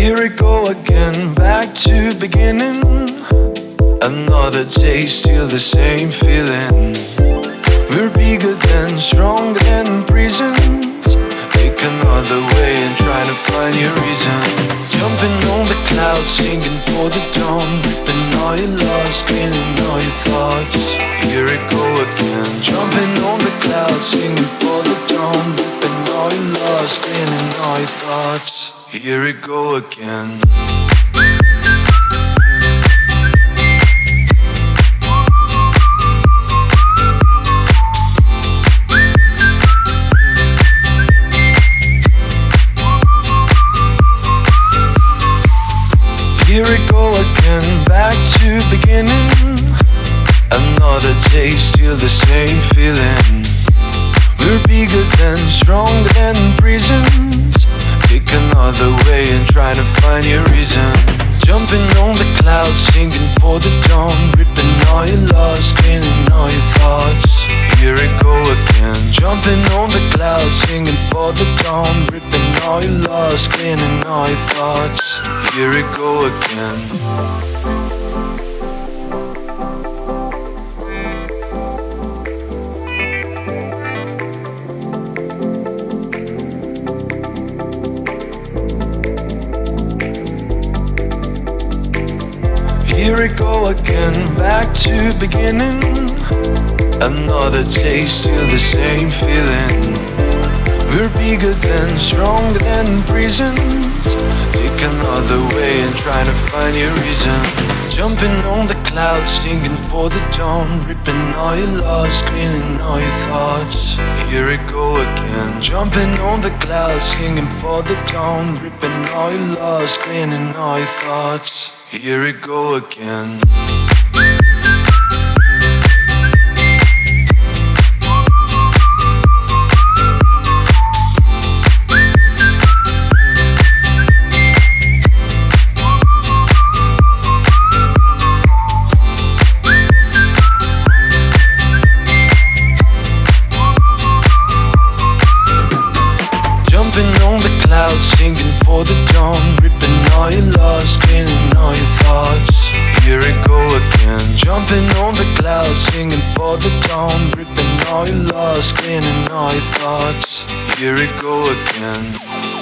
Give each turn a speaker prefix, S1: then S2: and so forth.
S1: Here we go again, back to beginning. Another day, still the same feeling. We're bigger than, stronger than prisons. Take another way and try to find your reason. Jumping on the clouds, singing for the dawn. Ripping all your lost, cleaning all your thoughts. Here we go again. Jumping on the clouds, singing for the dawn. Ripping all your lost, cleaning all your thoughts. Here we go again. Here we go again, back to beginning. Another day, still the same feeling. We're bigger than, stronger than prisons. Take another way and try to find your reason. Jumping on the clouds, singing for the dawn. Ripping all your lost, cleaning all your thoughts. Here we go again. Jumping on the clouds, singing for the dawn. Ripping all your lost, cleaning all your thoughts. Here we go again. Here we go again, back to beginning. Another day, still the same feeling. We're bigger than, stronger than prisons. Take another way and try to find your reason. Jumping on the clouds, singing for the dawn. Ripping all your lost, cleaning all your thoughts. Here we go again. Jumping on the clouds, singing for the dawn. Ripping all your lost, cleaning all your thoughts. Here we go again. Jumping on the clouds, singing for the dawn. Ripping all your lost, cleaning all your thoughts. Here we go again. Jumping on the clouds, singing for the dawn. Ripping all your lost, cleaning all your thoughts. Here we go again.